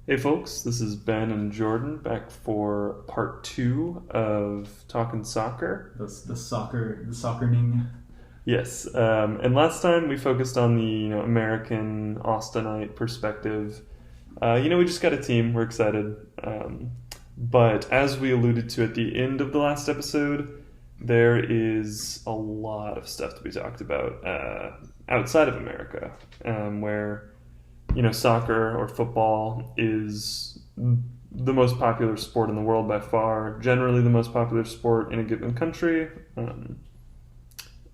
Hey folks, this is Ben and Jordan back for part 2 of Talking Soccer. The soccerning. Yes, and last time we focused on the American Austinite perspective. We just got a team, we're excited. But as we alluded to at the end of the last episode, there is a lot of stuff to be talked about outside of America, where soccer or football is the most popular sport in the world by far, generally the most popular sport in a given country.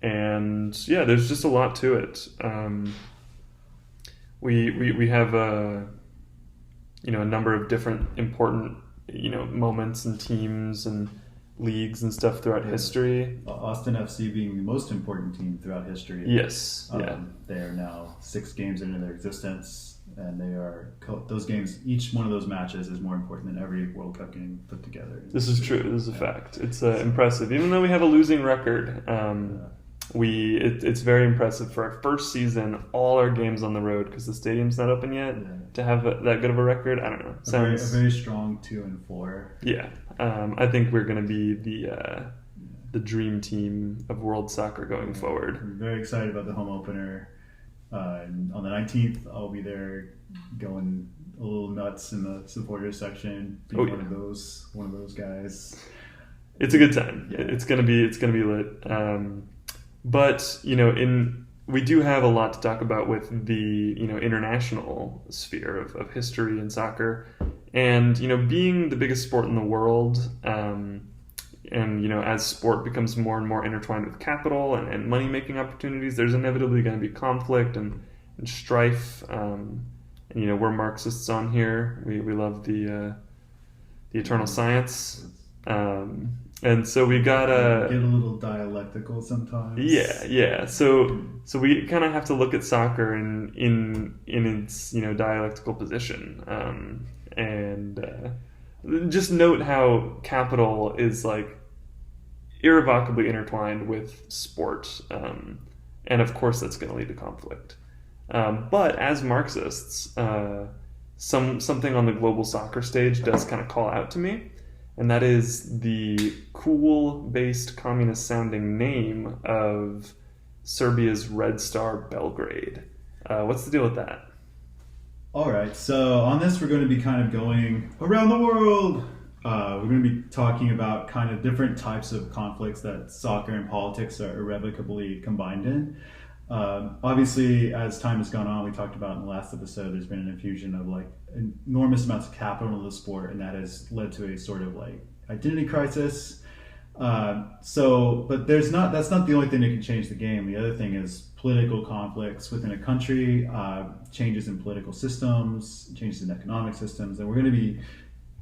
There's just a lot to it. We have a number of different important moments and teams and leagues and stuff throughout history. Austin FC being the most important team throughout history. Yes, They are now 6 games into their existence, and those games. Each one of those matches is more important than every World Cup game put together. This is true. This is a fact. It's impressive, even though we have a losing record. It's very impressive for our first season, all our games on the road because the stadium's not open yet. To have that good of a record, I don't know. A very strong 2-4. Yeah, I think we're going to be the dream team of world soccer going forward. I'm very excited about the home opener. On the 19th, I'll be there going a little nuts in the supporters section. Being one of those guys. It's a good time. Yeah. It's gonna be lit. But we do have a lot to talk about with the international sphere of history and soccer, and being the biggest sport in the world, and as sport becomes more and more intertwined with capital and money making opportunities, there's inevitably going to be conflict and strife. We're Marxists on here. We love the eternal science. And so we gotta get a little dialectical sometimes. Yeah. So we kind of have to look at soccer in its dialectical position, and just note how capital is like irrevocably intertwined with sport, and of course that's going to lead to conflict. But as Marxists, something on the global soccer stage does kind of call out to me. And that is the cool-based communist-sounding name of Serbia's Red Star Belgrade. What's the deal with that? All right, so on this we're going to be kind of going around the world. We're going to be talking about kind of different types of conflicts that soccer and politics are irrevocably combined in. Obviously, as time has gone on, we talked about in the last episode, there's been an infusion of like enormous amounts of capital into the sport, and that has led to a sort of like identity crisis. But that's not the only thing that can change the game. The other thing is political conflicts within a country, changes in political systems, changes in economic systems, and we're going to be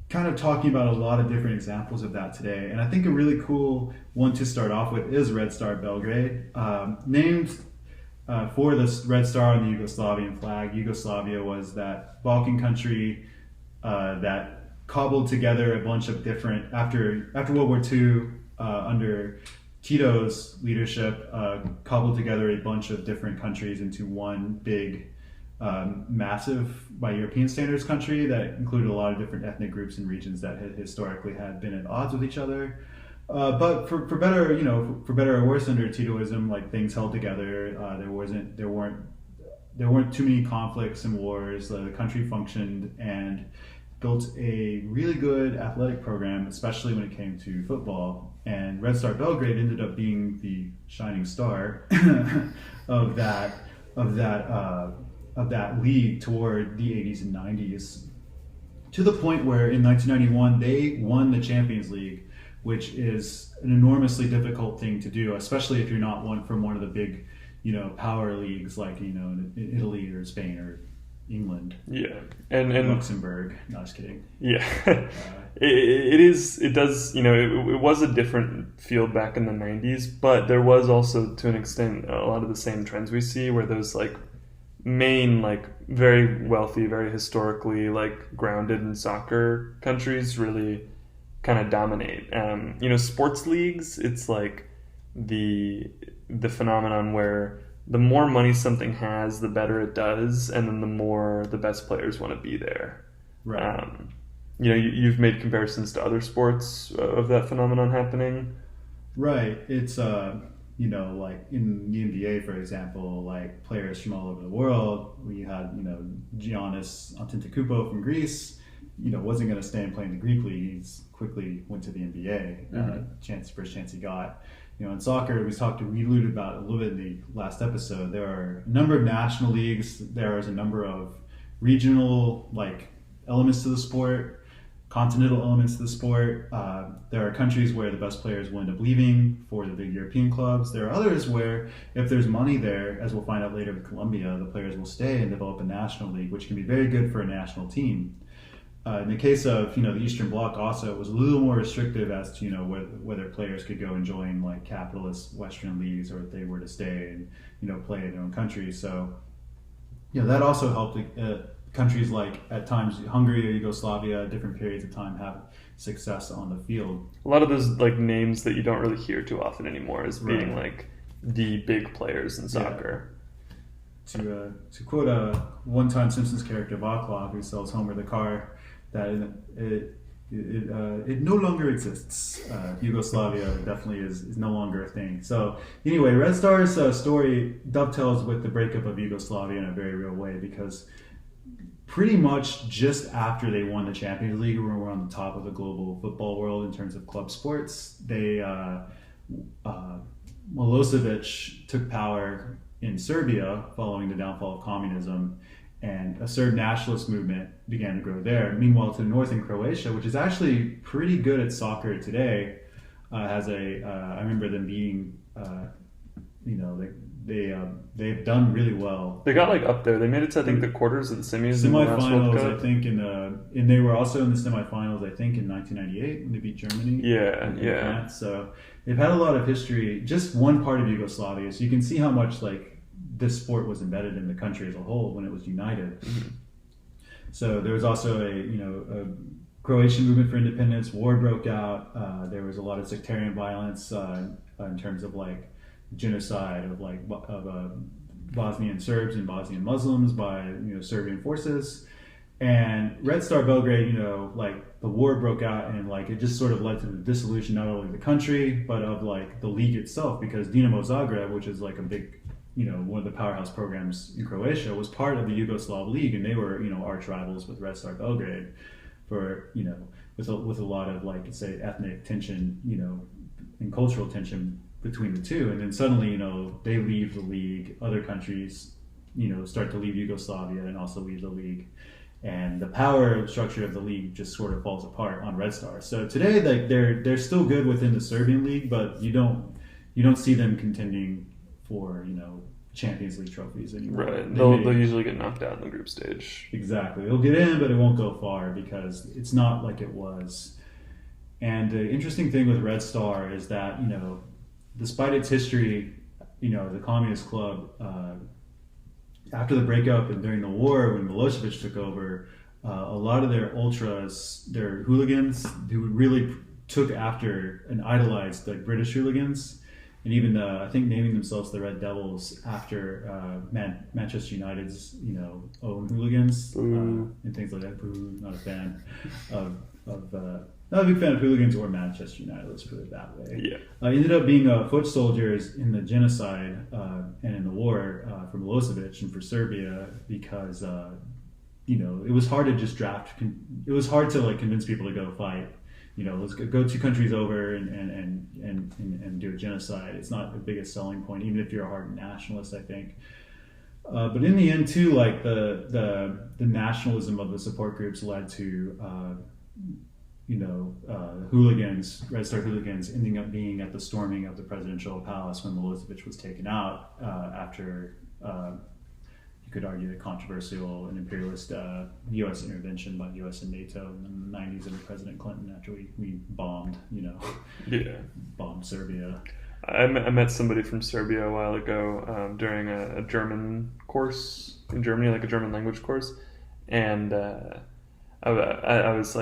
kind of talking about a lot of different examples of that today. And I think a really cool one to start off with is Red Star Belgrade, named for the Red Star on the Yugoslavian flag. Yugoslavia was that Balkan country that cobbled together a bunch of different, after World War II, under Tito's leadership, cobbled together a bunch of different countries into one big, massive, by European standards, country that included a lot of different ethnic groups and regions that had historically had been at odds with each other. But for better or worse, under Titoism, like things held together. There weren't too many conflicts and wars. The country functioned and built a really good athletic program, especially when it came to football. And Red Star Belgrade ended up being the shining star of that league toward the 80s and 90s, to the point where in 1991 they won the Champions League, which is an enormously difficult thing to do, especially if you're not from one of the big, power leagues like, in Italy or Spain or England. Yeah. And Luxembourg. No, just kidding. Yeah. It was a different field back in the 90s, but there was also, to an extent, a lot of the same trends we see where those like main, like very wealthy, very historically like grounded in soccer countries really kind of dominate. Sports leagues, it's like the phenomenon where the more money something has, the better it does, and then the more the best players want to be there. Right. You've made comparisons to other sports of that phenomenon happening. Right. It's like in the NBA, for example, like players from all over the world. We had Giannis Antetokounmpo from Greece. Wasn't going to stay and play in the Greek league. He quickly went to the NBA. First chance he got. In soccer, we alluded about it a little bit in the last episode. There are a number of national leagues. There is a number of regional elements to the sport, continental elements to the sport. There are countries where the best players will end up leaving for the big European clubs. There are others where, if there's money there, as we'll find out later with Colombia, the players will stay and develop a national league, which can be very good for a national team. In the case of the Eastern Bloc, also it was a little more restrictive as to whether players could go and join capitalist Western leagues, or if they were to stay and play in their own country. So that also helped countries like at times Hungary or Yugoslavia at different periods of time have success on the field. A lot of those names that you don't really hear too often anymore as being the big players in soccer. To quote a one-time Simpsons character, Vaclav, who sells Homer the car, that it no longer exists. Yugoslavia definitely is no longer a thing. So anyway, Red Star's story dovetails with the breakup of Yugoslavia in a very real way, because pretty much just after they won the Champions League, we were on the top of the global football world in terms of club sports. Milosevic took power in Serbia following the downfall of communism, and a Serb nationalist movement began to grow there. Meanwhile, to the north in Croatia, which is actually pretty good at soccer today, I remember them being, they've done really well. They got up there. They made it to, I think, the quarters of the semis. Semifinals, I think, and they were also in the semifinals, I think, in 1998 when they beat Germany. Yeah. France. So they've had a lot of history. Just one part of Yugoslavia, so you can see how much this sport was embedded in the country as a whole when it was united. Mm-hmm. So there was also a Croatian movement for independence. War broke out. There was a lot of sectarian violence in terms of genocide of Bosnian Serbs and Bosnian Muslims by Serbian forces. And Red Star Belgrade, the war broke out, and it just sort of led to the dissolution not only of the country but of the league itself, because Dinamo Zagreb, which is a big one of the powerhouse programs in Croatia, was part of the Yugoslav League, and they were arch rivals with Red Star Belgrade for with a lot of say ethnic tension and cultural tension between the two. And then suddenly they leave the league, other countries start to leave Yugoslavia and also leave the league, and the power structure of the league just sort of falls apart on Red Star. So today they're still good within the Serbian league, but you don't see them contending for Champions League trophies anymore. Right. They'll usually get knocked out in the group stage. Exactly. They'll get in, but it won't go far because it's not like it was. And the interesting thing with Red Star is that despite its history, the communist club, after the breakup and during the war when Milosevic took over, a lot of their ultras, their hooligans, who really took after and idolized British hooligans, and even I think naming themselves the Red Devils after Manchester United's own hooligans and things like that. Boo, not a fan of not a big fan of hooligans or Manchester United. Let's put it that way. Yeah, ended up being foot soldiers in the genocide and in the war for Milosevic and for Serbia, because it was hard to just draft. It was hard to convince people to go fight. Let's go two countries over and do a genocide. It's not the biggest selling point, even if you're a hard nationalist, I think. But in the end, too, the nationalism of the support groups led to hooligans, Red Star hooligans, ending up being at the storming of the presidential palace when Milosevic was taken out after. You could argue the controversial and imperialist U.S. intervention by the U.S. and NATO in the 90s under President Clinton, after we bombed, bombed Serbia. I met somebody from Serbia a while ago during a German course in Germany, a German language course, and I was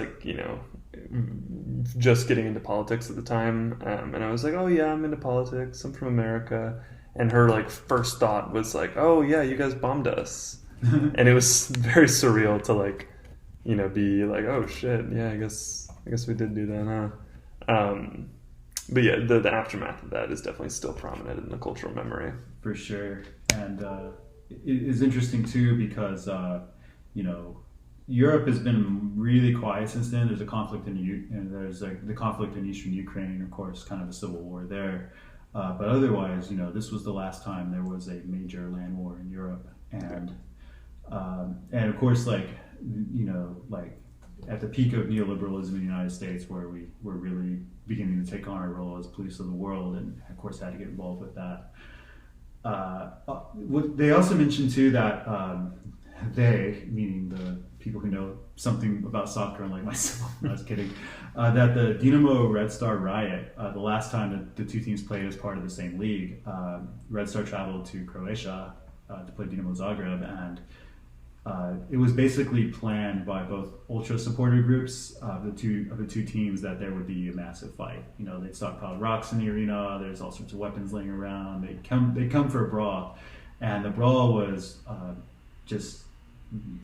just getting into politics at the time, and I was like, oh yeah, I'm into politics, I'm from America. And her first thought was oh yeah, you guys bombed us. And it was very surreal to be like, oh shit, yeah, I guess we did do that, huh? But yeah, the aftermath of that is definitely still prominent in the cultural memory. For sure. And it is interesting too because Europe has been really quiet since then. There's a conflict there's the conflict in eastern Ukraine, of course, kind of a civil war there. But otherwise, this was the last time there was a major land war in Europe, and of course, like at the peak of neoliberalism in the United States, where we were really beginning to take on our role as police of the world, and of course had to get involved with that. They also mentioned too that they, meaning the people who know something about soccer, unlike myself, I was kidding, that the Dinamo Red Star riot, the last time that the two teams played as part of the same league, Red Star traveled to Croatia to play Dinamo Zagreb, and it was basically planned by both ultra supporter groups of the two teams that there would be a massive fight. They'd stockpile rocks in the arena. There's all sorts of weapons laying around. They'd come for a brawl, and the brawl was just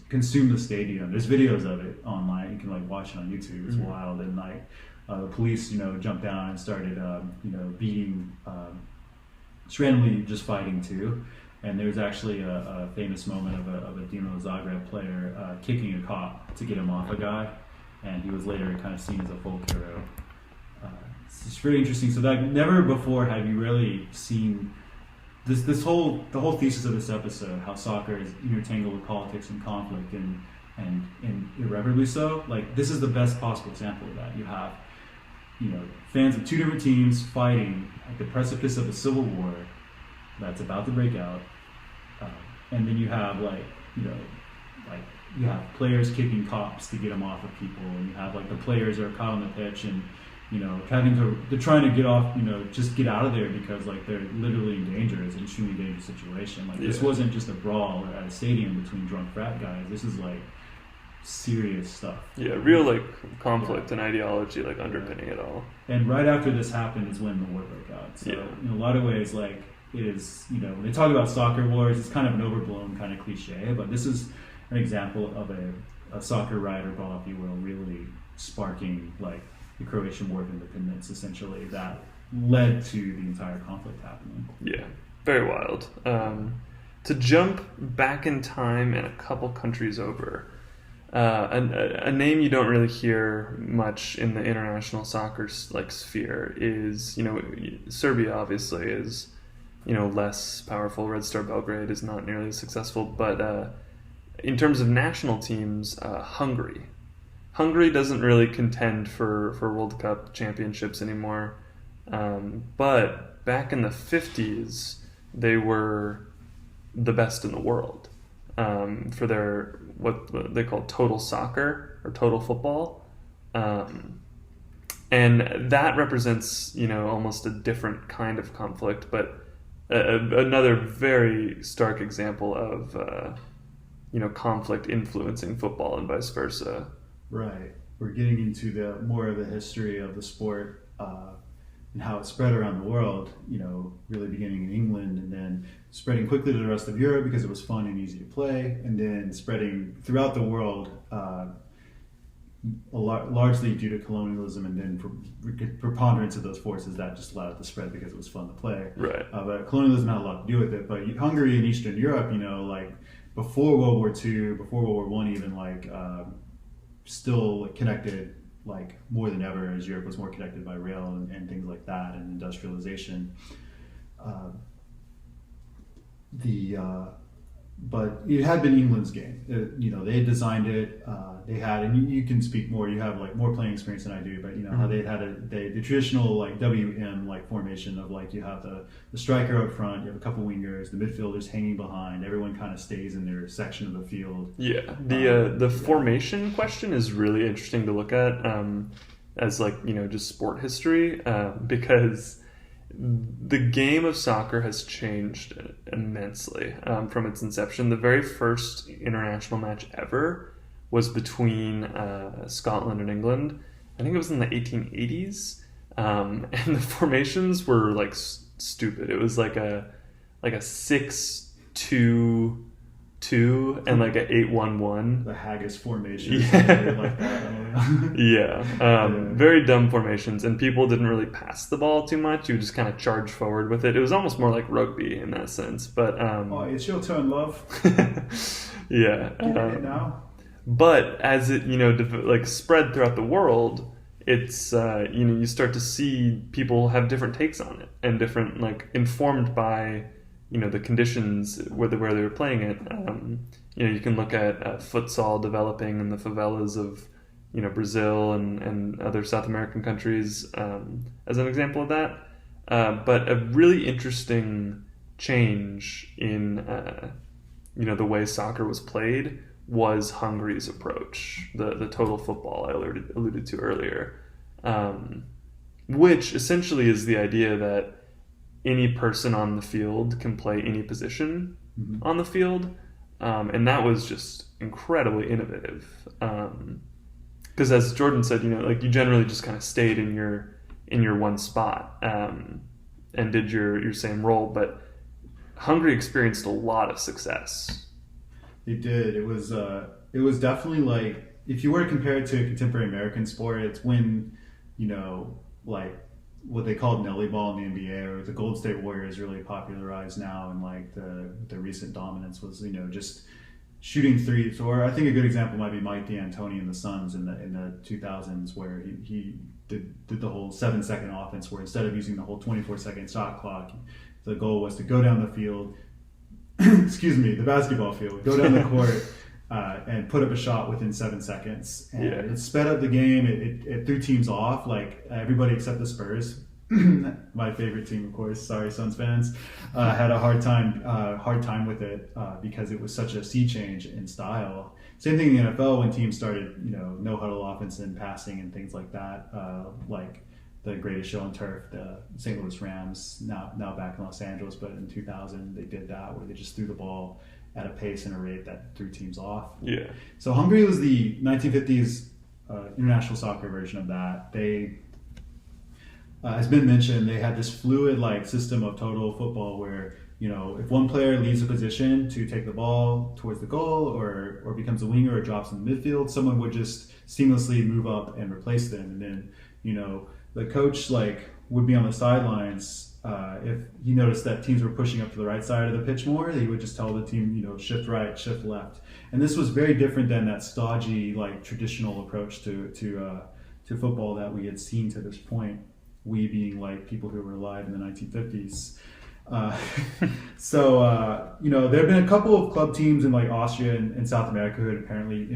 consume the stadium. There's videos of it online. You can watch it on YouTube. It's wild. And the police, jumped down and started, beating, just randomly just fighting too. And there was actually a famous moment of a Dinamo Zagreb player kicking a cop to get him off a guy, and he was later kind of seen as a folk hero. It's really interesting. So that never before have you really seen the whole thesis of this episode, how soccer is intertangled with politics and conflict and irreparably so. This is the best possible example of that. You have fans of two different teams fighting at the precipice of a civil war that's about to break out, and then you have you have players kicking cops to get them off of people, and you have the players are caught on the pitch and they're trying to get off, just get out of there because they're literally in danger. It's an extremely dangerous situation. This wasn't just a brawl at a stadium between drunk frat guys. This is serious stuff. Yeah, real conflict and ideology underpinning it all. And right after this happened is when the war broke out. So in a lot of ways, it is, when they talk about soccer wars, it's kind of an overblown kind of cliche, but this is an example of a soccer riot or brawl, if you will, really sparking the Croatian War of Independence, essentially, that led to the entire conflict happening. Yeah, very wild. To jump back in time and a couple countries over, a name you don't really hear much in the international soccer sphere is, Serbia obviously is, less powerful. Red Star Belgrade is not nearly as successful, but in terms of national teams, Hungary. Hungary doesn't really contend for World Cup championships anymore, but back in the 50s, they were the best in the world for their what they call total soccer or total football, and that represents almost a different kind of conflict, but another very stark example of conflict influencing football and vice versa. Right. We're getting into more of the history of the sport and how it spread around the world, really beginning in England and then spreading quickly to the rest of Europe because it was fun and easy to play, and then spreading throughout the world largely due to colonialism and then preponderance of those forces that just allowed it to spread because it was fun to play. Right. But colonialism had a lot to do with it. But Hungary and Eastern Europe, before World War II, before World War I even, still connected more than ever, as Europe was more connected by rail and things like that, and industrialization. But it had been England's game. They had designed it. They had, and you can speak more. You have more playing experience than I do. But how they had the traditional WM formation of you have the striker up front, you have a couple wingers, the midfielders hanging behind. Everyone kind of stays in their section of the field. Yeah, the formation question is really interesting to look at as just sport history because the game of soccer has changed immensely from its inception. The very first international match ever was between Scotland and England. I think it was in the 1880s, and the formations were stupid. It was like a 6-2 2 and like a 8-1-1. The haggis formation. Yeah. Like that. I don't know. Yeah. Very dumb formations, and people didn't really pass the ball too much. You would just kind of charge forward with it. It was almost more like rugby in that sense. But oh, it's your turn, love. Yeah. Get it now. But as it, like spread throughout the world, it's, you start to see people have different takes on it and different, like, informed by, the conditions where they were playing it. You can look at futsal developing in the favelas of, Brazil and other South American countries as an example of that. But a really interesting change in, the way soccer was played was Hungary's approach, the total football I alluded to earlier, which essentially is the idea that any person on the field can play any position on the field, and that was just incredibly innovative. Because as Jordan said, like you generally just kind of stayed in your one spot and did your same role, but Hungary experienced a lot of success. They did. It was definitely like, if you were to compare it to a contemporary American sport, it's when, like what they called Nelly ball in the NBA, or the Golden State Warriors really popularized now, and like the recent dominance was, just shooting threes. Or I think a good example might be Mike D'Antoni and the Suns in the 2000s, where he did the whole 7-second offense, where instead of using the whole 24-second shot clock, the goal was to go down the field, the basketball field, go down the court and put up a shot within 7 seconds. And it sped up the game. It threw teams off, like everybody except the Spurs. My favorite team, of course. Sorry, Suns fans. Had a hard time with it because it was such a sea change in style. Same thing in the NFL when teams started, no huddle offense and passing and things like that. Like the greatest show on turf, the St. Louis Rams, now back in Los Angeles, but in 2000 they did that, where they just threw the ball at a pace and a rate that threw teams off. Yeah. So Hungary was the 1950s international soccer version of that. They, as been mentioned, they had this fluid like system of total football where, if one player leaves a position to take the ball towards the goal or becomes a winger or drops in the midfield, someone would just seamlessly move up and replace them. And then, the coach would be on the sidelines. If he noticed that teams were pushing up to the right side of the pitch more, he would just tell the team, shift right, shift left. And this was very different than that stodgy, traditional approach to football that we had seen to this point. We being people who were alive in the 1950s. There have been a couple of club teams in Austria and South America who had apparently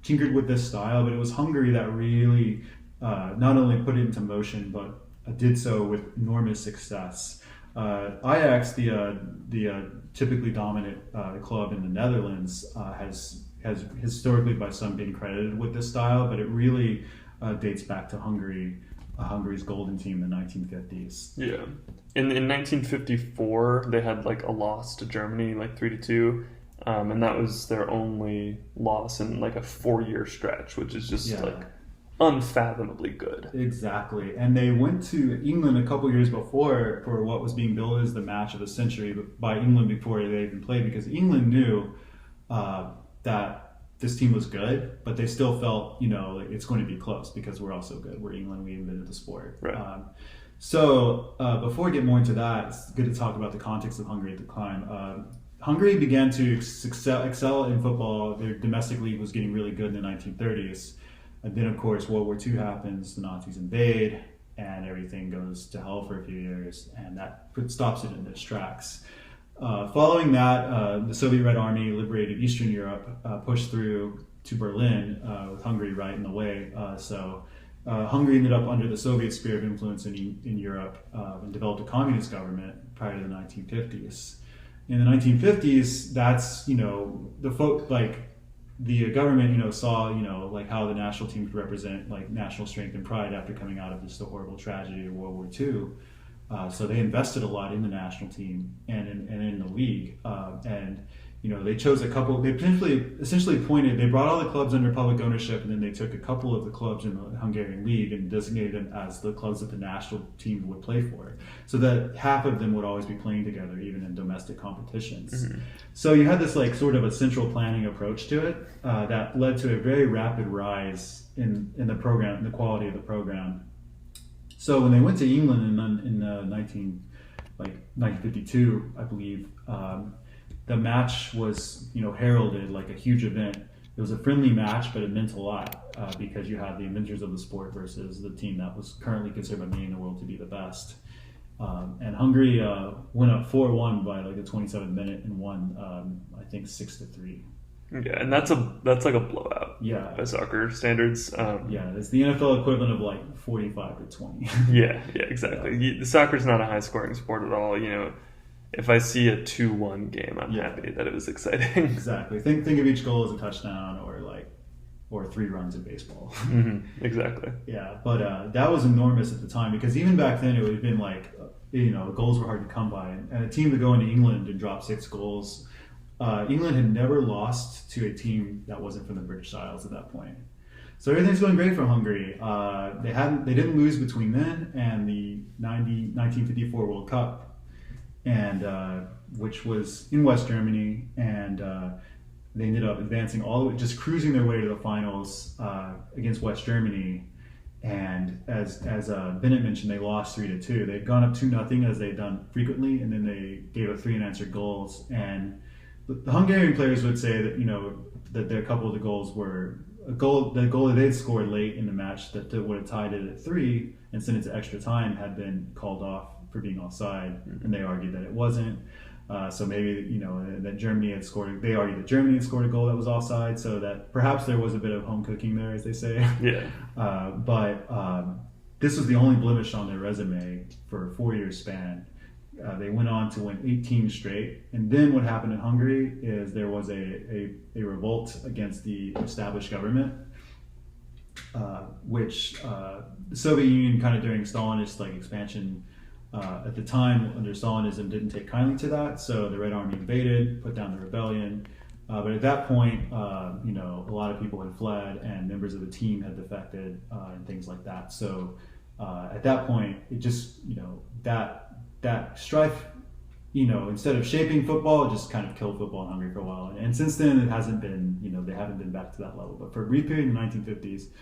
tinkered with this style, but it was Hungary that really not only put it into motion, but did so with enormous success. Ajax, the typically dominant club in the Netherlands, has historically by some been credited with this style, but it really dates back to Hungary's golden team in the 1950s. Yeah. In 1954, they had a loss to Germany, 3-2, and that was their only loss in a 4-year stretch, which is just unfathomably good. Exactly. And they went to England a couple years before for what was being billed as the match of the century by England before they even played, because England knew that this team was good, but they still felt, it's going to be close because we're also good. We're England. We invented the sport. Right. Before we get more into that, it's good to talk about the context of Hungary at the time. Hungary began to excel in football. Their domestic league was getting really good in the 1930s. And then, of course, World War II happens, the Nazis invade, and everything goes to hell for a few years, and that stops it in its tracks. Following that, the Soviet Red Army liberated Eastern Europe, pushed through to Berlin, with Hungary right in the way. Hungary ended up under the Soviet sphere of influence in Europe and developed a communist government prior to the 1950s. In the 1950s, that's, the government, saw, how the national team could represent national strength and pride after coming out of just the horrible tragedy of World War II. So they invested a lot in the national team and in the league. And they chose a couple. They essentially they brought all the clubs under public ownership, and then they took a couple of the clubs in the Hungarian league and designated them as the clubs that the national team would play for, so that half of them would always be playing together, even in domestic competitions. Mm-hmm. So you had this like sort of a central planning approach to it that led to a very rapid rise in the program, in the quality of the program. So when they went to England in 1952, I believe. The match was, heralded like a huge event. It was a friendly match, but it meant a lot because you had the inventors of the sport versus the team that was currently considered by many in the world to be the best. And Hungary went up 4-1 by like the 27th minute and won, I think 6-3. Yeah, and that's like a blowout. Yeah, by soccer standards. Yeah, it's the NFL equivalent of like 45-20. yeah, exactly. Yeah. The soccer's not a high scoring sport at all. If I see a 2-1 game, I'm happy that it was exciting. Exactly. Think of each goal as a touchdown or 3 runs in baseball. Mm-hmm. Exactly. Yeah, but that was enormous at the time because even back then it would have been like, goals were hard to come by. And a team to go into England and drop 6 goals, England had never lost to a team that wasn't from the British Isles at that point. So everything's going great for Hungary. They didn't lose between then and the 1954 World Cup. And which was in West Germany, and they ended up advancing all the way, just cruising their way to the finals against West Germany. And as Bennett mentioned, they lost 3-2. They'd gone up 2-0 as they'd done frequently, and then they gave up 3 unanswered goals. And the Hungarian players would say that that their couple of the goals were the goal that they'd scored late in the match that would have tied it at 3 and sent it to extra time had been called off for being offside, and they argued that it wasn't. So maybe that Germany had scored. They argued that Germany had scored a goal that was offside, so that perhaps there was a bit of home cooking there, as they say. Yeah. But this was the only blemish on their resume for a 4-year span. They went on to win 18 straight, and then what happened in Hungary is there was a revolt against the established government, which the Soviet Union kind of during Stalinist expansion. At the time, under Stalinism, didn't take kindly to that, so the Red Army invaded, put down the rebellion. But at that point, a lot of people had fled, and members of the team had defected, and things like that. So at that point, it just, that strife, instead of shaping football, it just kind of killed football in Hungary for a while. And since then, it hasn't been, they haven't been back to that level. But for a brief period in the 1950s,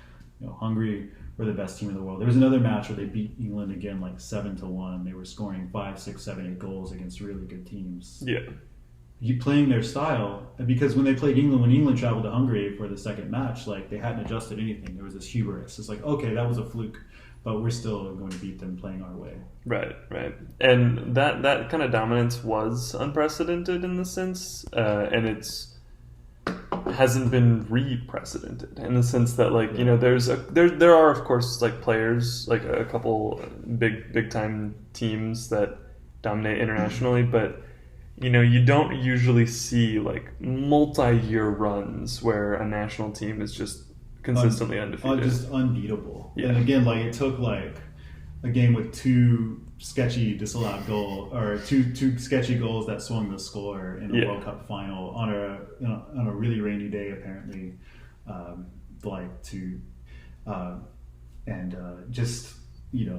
Hungary were the best team in the world. There was another match where they beat England again, 7-1. They were scoring 5, 6, 7, 8 goals against really good teams. Yeah. Playing their style, because when they played England, when England traveled to Hungary for the second match, they hadn't adjusted anything. There was this hubris. It's okay, that was a fluke, but we're still going to beat them playing our way. Right. And that kind of dominance was unprecedented in the sense, and it's hasn't been re-precedented in the sense that there are of course players, a couple big time teams that dominate internationally, but you don't usually see multi-year runs where a national team is just consistently undefeated, just unbeatable. Yeah. And again, it took a game with 2 sketchy disallowed goals, or two sketchy goals that swung the score in a World Cup final on a really rainy day, apparently, the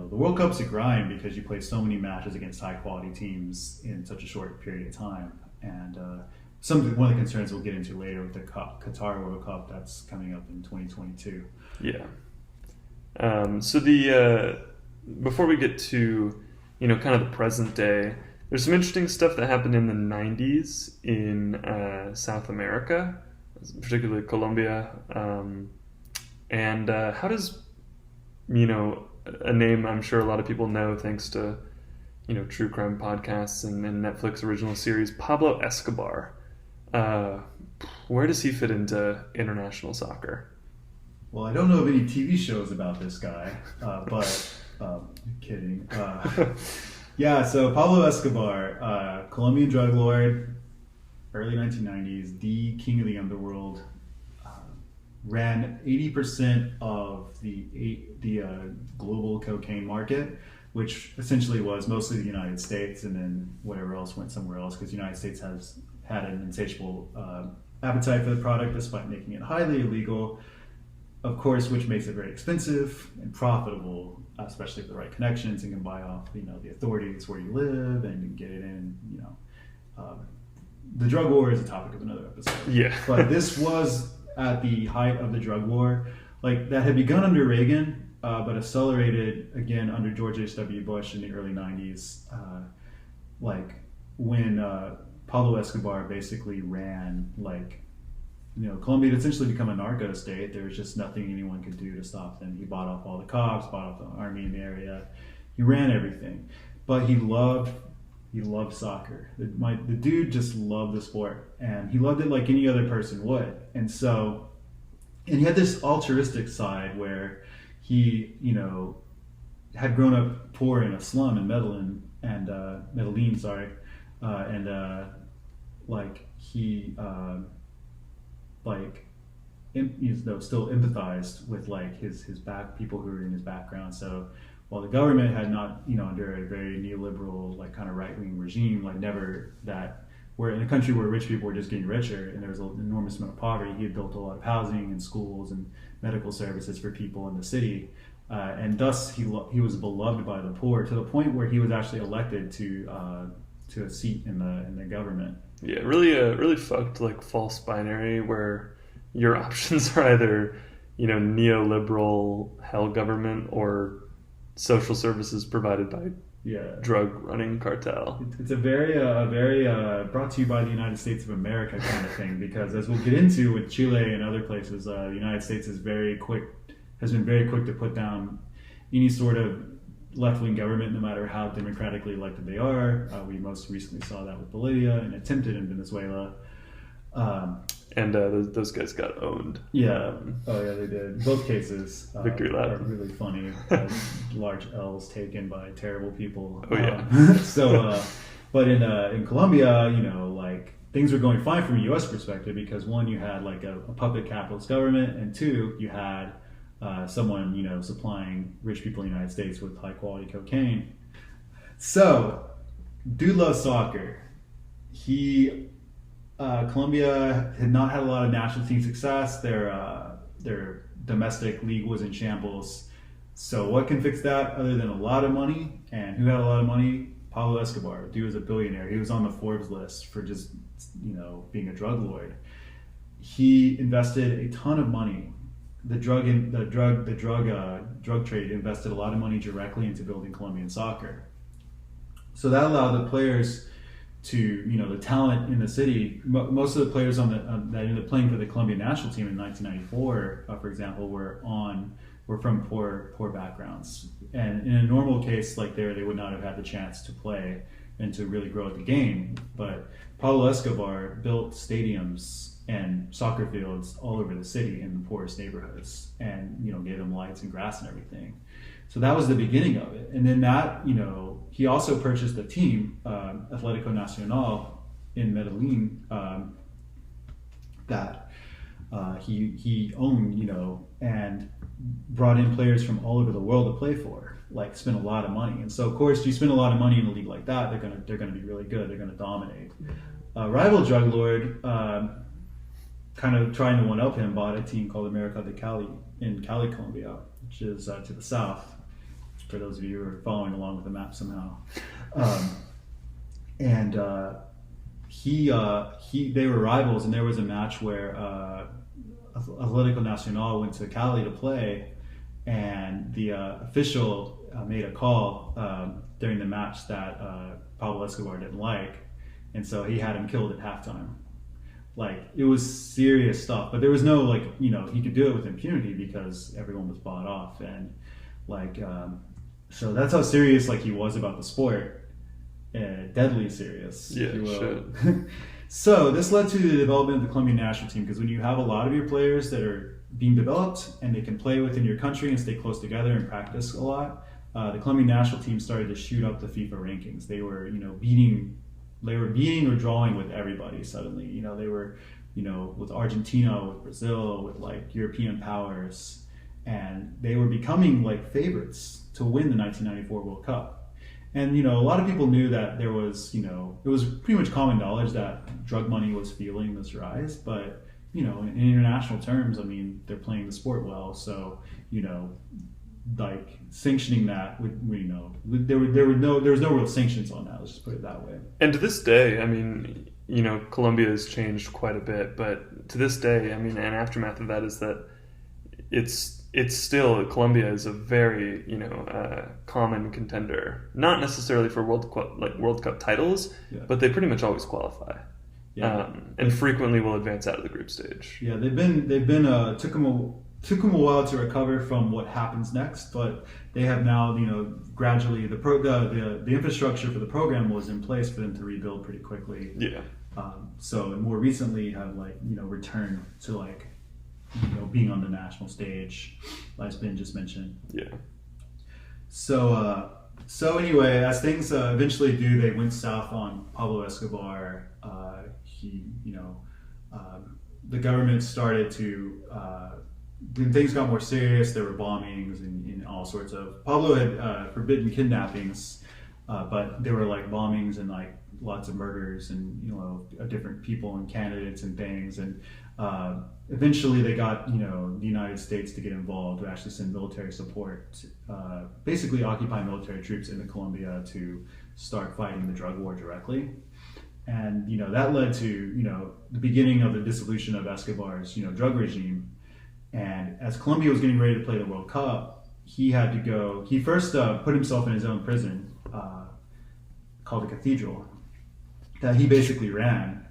World Cup's a grind because you play so many matches against high quality teams in such a short period of time, and one of the concerns we'll get into later with the Qatar World Cup that's coming up in 2022. Yeah. So before we get to kind of the present day, there's some interesting stuff that happened in the 90s in South America, particularly Colombia. And how does, a name I'm sure a lot of people know thanks to, true crime podcasts and Netflix original series, Pablo Escobar. Where does he fit into international soccer? Well, I don't know of any TV shows about this guy, but... kidding. So Pablo Escobar, Colombian drug lord, early 1990s, the king of the underworld, ran 80% of the global cocaine market, which essentially was mostly the United States, and then whatever else went somewhere else, because the United States has had an insatiable appetite for the product, despite making it highly illegal, of course, which makes it very expensive and profitable, especially with the right connections, and can buy off, the authorities where you live and get it in, the drug war is a topic of another episode. Yeah. But this was at the height of the drug war, like that had begun under Reagan, but accelerated again under George H.W. Bush in the early 90s, like when Pablo Escobar basically ran, Colombia had essentially become a narco state. There was just nothing anyone could do to stop them. He bought off all the cops, bought off the army in the area. He ran everything, but he loved soccer. The dude just loved the sport, and he loved it like any other person would. And he had this altruistic side where he, had grown up poor in a slum in Medellin, still empathized with his people who were in his background. So while the government had not, under a very neoliberal, kind of right-wing regime, where in a country where rich people were just getting richer and there was an enormous amount of poverty, he had built a lot of housing and schools and medical services for people in the city. And thus he was beloved by the poor, to the point where he was actually elected to a seat in the government. Yeah, really fucked false binary where your options are either neoliberal hell government or social services provided by drug running cartel. It's a very brought to you by the United States of America kind of thing, because as we'll get into with Chile and other places, the United States has been very quick to put down any sort of left-wing government, no matter how democratically elected they are. We most recently saw that with Bolivia and attempted in Venezuela. And those guys got owned. Yeah. They did. Both cases Victory lap. are really funny. Large L's taken by terrible people. Oh yeah. But in Colombia, things were going fine from a U.S. perspective, because one, you had a puppet capitalist government, and two, you had someone supplying rich people in the United States with high quality cocaine. So, dude loves soccer. Colombia had not had a lot of national team success. Their domestic league was in shambles. So what can fix that other than a lot of money? And who had a lot of money? Pablo Escobar. Dude was a billionaire. He was on the Forbes list for just being a drug lord. He invested a ton of money. The drug trade invested a lot of money directly into building Colombian soccer. So that allowed the players to, the talent in the city. Most of the players that ended up playing for the Colombian national team in 1994, for example, were from poor backgrounds. And in a normal case like they would not have had the chance to play and to really grow at the game. But Pablo Escobar built stadiums and soccer fields all over the city in the poorest neighborhoods, and gave them lights and grass and everything. So that was the beginning of it. And then he also purchased a team, Atlético Nacional in Medellin, that he owned, and brought in players from all over the world to play for, spent a lot of money. And so of course you spend a lot of money in a league like that, they're gonna be really good, they're gonna dominate. Rival drug lord, kind of trying to one-up him, bought a team called America de Cali in Cali, Colombia, which is to the south, for those of you who are following along with the map somehow. They were rivals, and there was a match where Atlético Nacional went to Cali to play, and the official made a call during the match that Pablo Escobar didn't like, and so he had him killed at halftime. It was serious stuff, but there was no he could do it with impunity because everyone was bought off, and so that's how serious he was about the sport, deadly serious, if you will. Shit. So this led to the development of the Colombian national team, because when you have a lot of your players that are being developed and they can play within your country and stay close together and practice a lot, the Colombian national team started to shoot up the FIFA rankings. They were beating or drawing with everybody suddenly. They were, with Argentina, with Brazil, with European powers, and they were becoming favorites to win the 1994 World Cup. And, a lot of people knew that there was, it was pretty much common knowledge that drug money was fueling this rise. But, in international terms, I mean, they're playing the sport well. So, like sanctioning that there was no real sanctions on that. Let's just put it that way. And to this day, I mean, Colombia has changed quite a bit, but to this day, I mean, an aftermath of that is that it's still, Colombia is a very common contender, not necessarily for World Cup titles, but they pretty much always qualify, and frequently will advance out of the group stage. Yeah, they've been took them a while to recover from what happens next, but they have now, gradually the infrastructure for the program was in place for them to rebuild pretty quickly. Yeah. So more recently have returned to being on the national stage, as Ben just mentioned. Yeah. So anyway, as things eventually do, they went south on Pablo Escobar. The government started to. When things got more serious, there were bombings and all sorts of. Pablo had forbidden kidnappings, but there were bombings and lots of murders and of different people and candidates and things. And eventually, they got the United States to get involved, to actually send military support, basically occupy military troops into Colombia to start fighting the drug war directly. And that led to the beginning of the dissolution of Escobar's drug regime. And as Colombia was getting ready to play the World Cup, he had to go. He first put himself in his own prison called the Cathedral that he basically ran.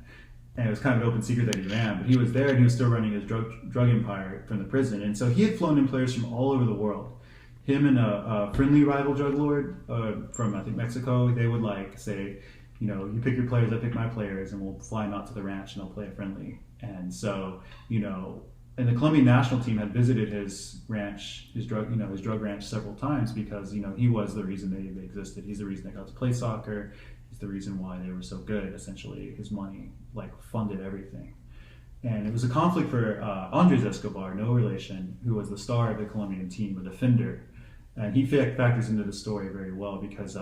And it was kind of an open secret that he ran, but he was there and he was still running his drug empire from the prison. And so he had flown in players from all over the world. Him and a friendly rival drug lord from, I think, Mexico, they would say, you pick your players, I pick my players, and we'll fly them out to the ranch and they'll play it friendly. And so, and the Colombian national team had visited his ranch, his drug ranch several times because, he was the reason they existed. He's the reason they got to play soccer. He's the reason why they were so good. Essentially, his money funded everything. And it was a conflict for Andres Escobar, no relation, who was the star of the Colombian team, a defender. And he factors into the story very well because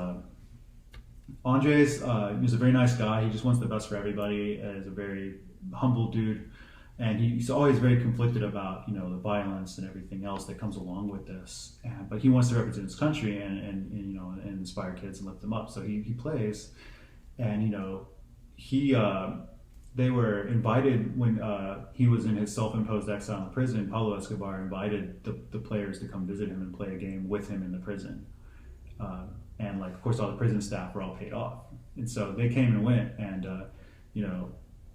Andres was a very nice guy. He just wants the best for everybody. Is a very humble dude. And he's always very conflicted about, the violence and everything else that comes along with this. But he wants to represent his country and inspire kids and lift them up. So he plays, and they were invited when he was in his self-imposed exile in the prison. Pablo Escobar invited the players to come visit him and play a game with him in the prison. And of course, all the prison staff were all paid off, and so they came and went, and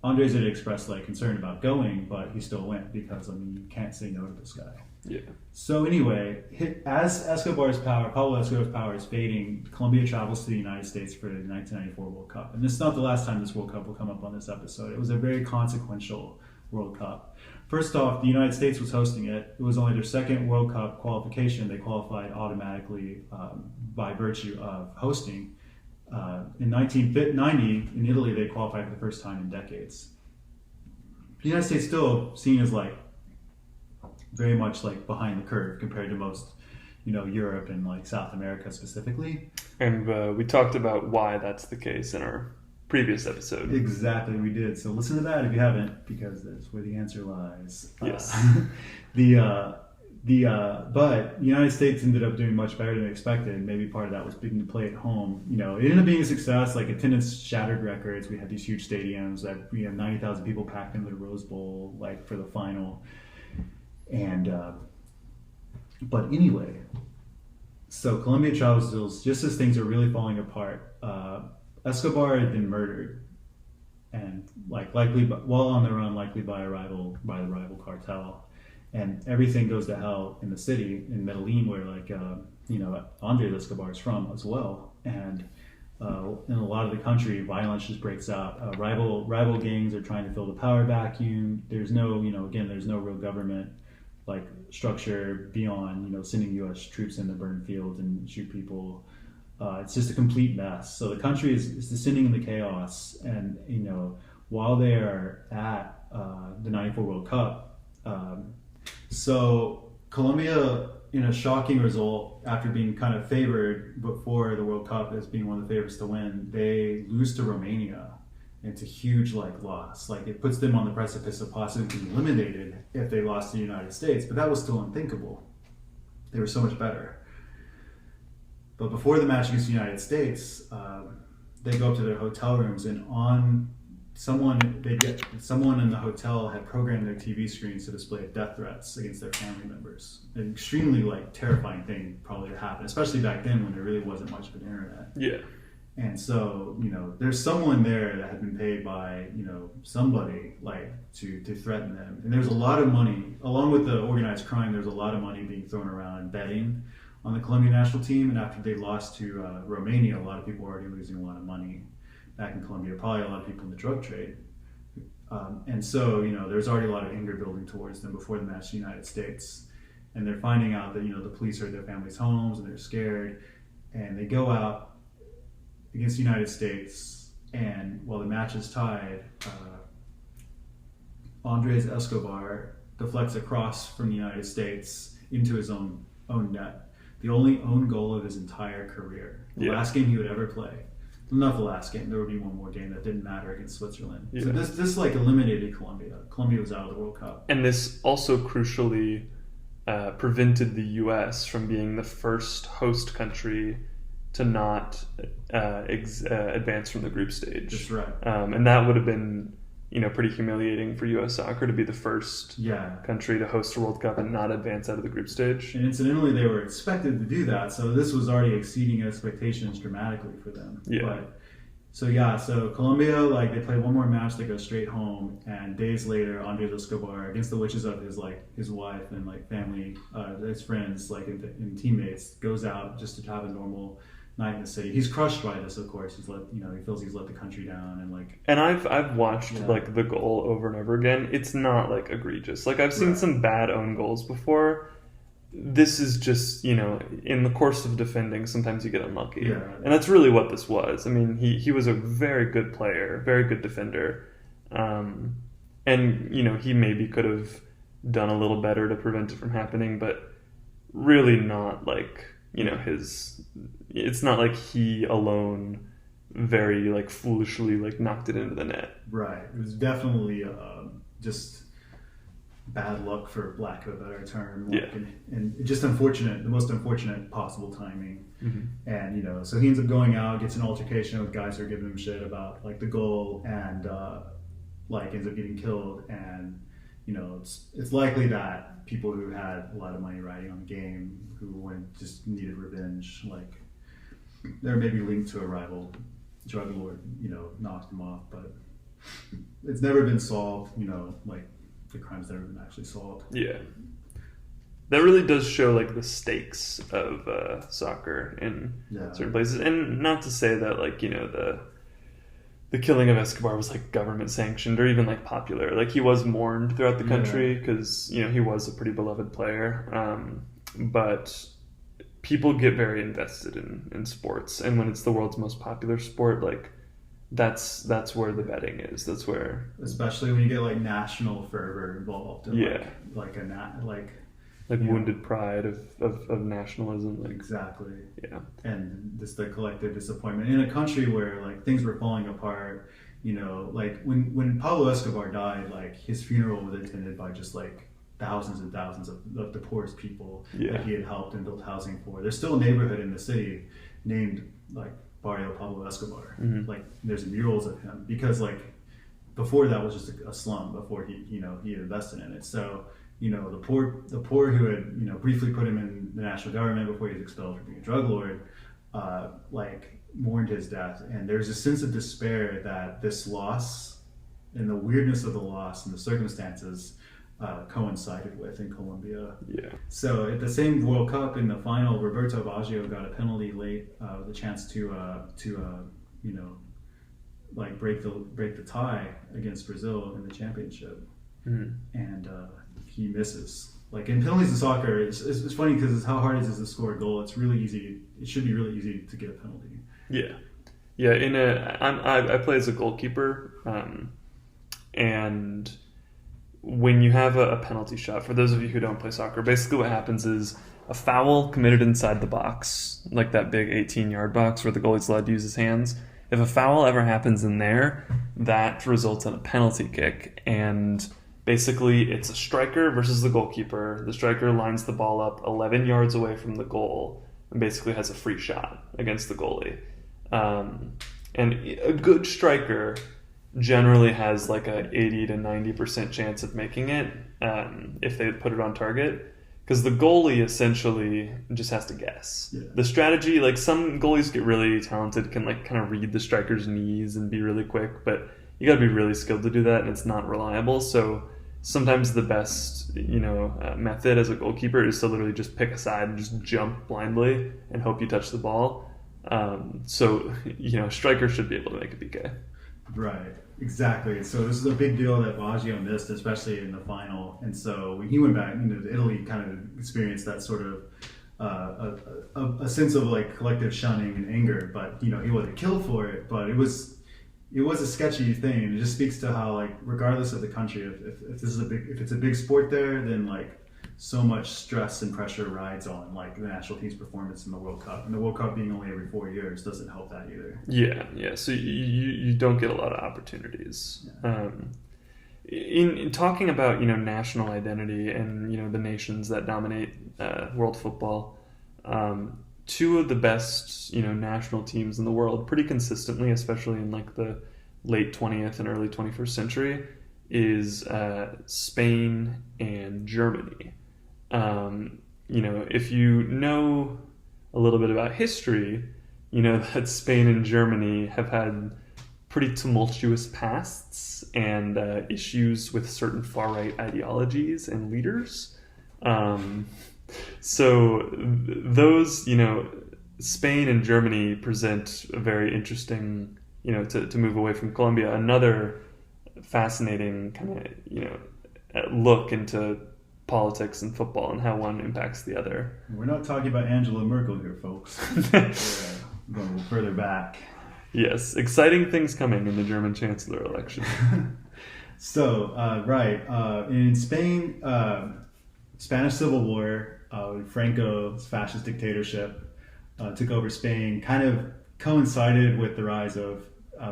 Andres had expressed concern about going, but he still went because you can't say no to this guy. Yeah. So anyway, as Pablo Escobar's power is fading, Colombia travels to the United States for the 1994 World Cup, and this is not the last time this World Cup will come up on this episode. It was a very consequential World Cup. First off, the United States was hosting it. It was only their second World Cup qualification. They qualified automatically by virtue of hosting. In 1990, in Italy, they qualified for the first time in decades. The United States still seen as very much behind the curve compared to most, Europe and South America specifically. And we talked about why that's the case in our previous episode. Exactly, we did. So listen to that if you haven't, because that's where the answer lies. Yes. But the United States ended up doing much better than expected. Maybe part of that was being to play at home. It ended up being a success. Attendance shattered records. We had these huge stadiums that 90,000 people packed into the Rose Bowl for the final. And but anyway, so Colombia travels just as things are really falling apart. Escobar had been murdered, and likely while on the run, likely by the rival cartel. And everything goes to hell in the city, in Medellin, where Andres Escobar is from as well. And in a lot of the country, violence just breaks out. Rival gangs are trying to fill the power vacuum. There's no, there's no real government structure beyond, sending U.S. troops in to burn fields and shoot people. It's just a complete mess. So the country is descending into chaos. And, while they are at the 94 World Cup, so Colombia in a shocking result, after being kind of favored before the World Cup as being one of the favorites to win, they lose to Romania. It's a huge loss. It puts them on the precipice of possibly being eliminated if they lost to the United States. But that was still unthinkable. They were so much better. But before the match against the United States, they go up to their hotel rooms, and someone in the hotel had programmed their TV screens to display death threats against their family members. An extremely terrifying thing probably to happen, especially back then when there really wasn't much of an internet. Yeah. And so, there's someone there that had been paid by, somebody to threaten them. And there's a lot of money, along with the organized crime, there's a lot of money being thrown around betting on the Colombian national team. And after they lost to Romania, a lot of people were already losing a lot of money back in Colombia, probably a lot of people in the drug trade. And so, there's already a lot of anger building towards them before the match in the United States. And they're finding out that, the police are at their families' homes and they're scared. And they go out against the United States, and while the match is tied, Andres Escobar deflects a cross from the United States into his own net. The only own goal of his entire career. The last game he would ever play. Not the last game. There would be one more game that didn't matter against Switzerland. Yeah. So this eliminated Colombia. Colombia was out of the World Cup. And this also crucially prevented the U.S. from being the first host country to not advance from the group stage. That's right. And that would have been, pretty humiliating for U.S. soccer to be the first country to host a World Cup and not advance out of the group stage. And incidentally, they were expected to do that, so this was already exceeding expectations dramatically for them. Yeah. So Colombia, they play one more match, they go straight home, and days later, Andres Escobar, against the wishes of his wife and family, his friends, and teammates, goes out just to have a normal night in the city. He's crushed by this, of course. He feels he's let the country down, and I've watched the goal over and over again. It's not egregious. I've seen some bad own goals before. This is just, in the course of defending, sometimes you get unlucky. Yeah. And that's really what this was. I mean, he was a very good player, very good defender. And, he maybe could have done a little better to prevent it from happening, but really not it's not like he alone very foolishly knocked it into the net. Right. It was definitely just bad luck, for lack of a better term. And just unfortunate, the most unfortunate possible timing. Mm-hmm. And so he ends up going out, gets an altercation with guys who are giving him shit about the goal, and ends up getting killed. And it's likely that people who had a lot of money riding on the game, who just needed revenge, they're maybe linked to a rival drug lord, knocked them off. But it's never been solved. The crime's never been actually solved. Yeah. That really does show the stakes of soccer in certain places, and not to say that the killing of Escobar was government sanctioned or even popular. He was mourned throughout the country because he was a pretty beloved player. But people get very invested in sports, and when it's the world's most popular sport, that's where the betting is. That's where, especially when you get national fervor involved. And, wounded pride of nationalism. Exactly. Yeah. And just the collective disappointment in a country where things were falling apart. When Pablo Escobar died, his funeral was attended by just thousands and thousands of the poorest people that he had helped and built housing for. There's still a neighborhood in the city named Barrio Pablo Escobar. Mm-hmm. There's murals of him because before that was just a slum before he had invested in it. So the poor who had briefly put him in the national government before he was expelled for being a drug lord, mourned his death. And there's a sense of despair that this loss and the weirdness of the loss and the circumstances coincided with in Colombia. Yeah. So at the same World Cup in the final, Roberto Baggio got a penalty late with a chance to break the tie against Brazil in the championship, and he misses. In penalties in soccer, it's funny because how hard it is to score a goal. It's really easy. It should be really easy to get a penalty. Yeah. I play as a goalkeeper, and when you have a penalty shot, for those of you who don't play soccer, basically what happens is a foul committed inside the box, like that big 18-yard box where the goalie's allowed to use his hands, if a foul ever happens in there, that results in a penalty kick. And basically, it's a striker versus the goalkeeper. The striker lines the ball up 11 yards away from the goal and basically has a free shot against the goalie. And a good striker generally has like a 80 to 90% chance of making it if they put it on target. Because the goalie essentially just has to guess. Yeah. The strategy, like some goalies get really talented, can like kind of read the striker's knees and be really quick, but you got to be really skilled to do that, and it's not reliable. So sometimes the best, method as a goalkeeper is to literally just pick a side and just jump blindly and hope you touch the ball. Striker should be able to make a PK. Right, exactly. So this is a big deal that Baggio missed, especially in the final. And so when he went back into Italy, kind of experienced that sort of a sense of like collective shunning and anger. But he wasn't killed for it. But it was a sketchy thing. It just speaks to how, like, regardless of the country, if it's a big sport there, then like so much stress and pressure rides on like the national team's performance in the World Cup, and the World Cup being only every 4 years doesn't help that either. Yeah. So you don't get a lot of opportunities. Yeah. In talking about national identity and the nations that dominate world football, two of the best national teams in the world pretty consistently, especially in like the late 20th and early 21st century, is Spain and Germany. If you know a little bit about history, that Spain and Germany have had pretty tumultuous pasts and issues with certain far-right ideologies and leaders. So those, Spain and Germany present a very interesting, to move away from Colombia, another fascinating kind of, look into politics and football and how one impacts the other. We're not talking about Angela Merkel here, folks. We're going further back. Yes, exciting things coming in the German Chancellor election. So, in Spain, Spanish Civil War, Franco's fascist dictatorship took over Spain, kind of coincided with the rise of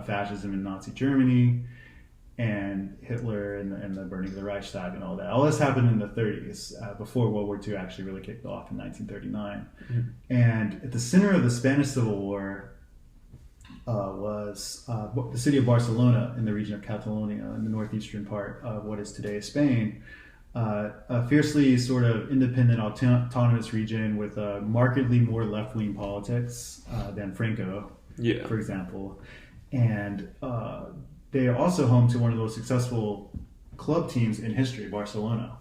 fascism in Nazi Germany, and Hitler and the burning of the Reichstag and all that. All this happened in the 30s, before World War II actually really kicked off in 1939. Mm-hmm. And at the center of the Spanish Civil War was the city of Barcelona in the region of Catalonia, in the northeastern part of what is today Spain. A fiercely sort of independent autonomous region with markedly more left-wing politics than Franco, for example. And they are also home to one of the most successful club teams in history, Barcelona,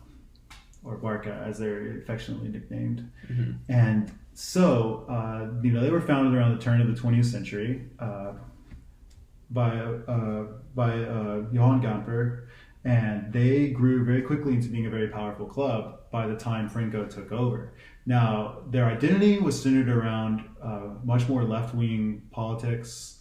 or Barca, as they're affectionately nicknamed. Mm-hmm. And so, they were founded around the turn of the 20th century by Johann Gamper, and they grew very quickly into being a very powerful club by the time Franco took over. Now, their identity was centered around much more left-wing politics,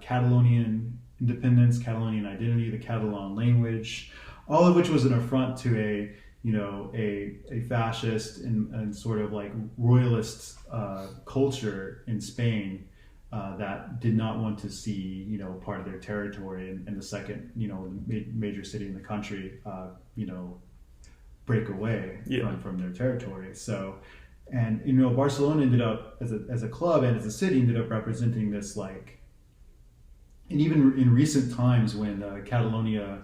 Catalonian independence, Catalonian identity, the Catalan language, all of which was an affront to a fascist and sort of like royalist culture in Spain that did not want to see part of their territory and the second major city in the country break away from their territory. So, and Barcelona ended up as a club and as a city ended up representing this like. And even in recent times when Catalonia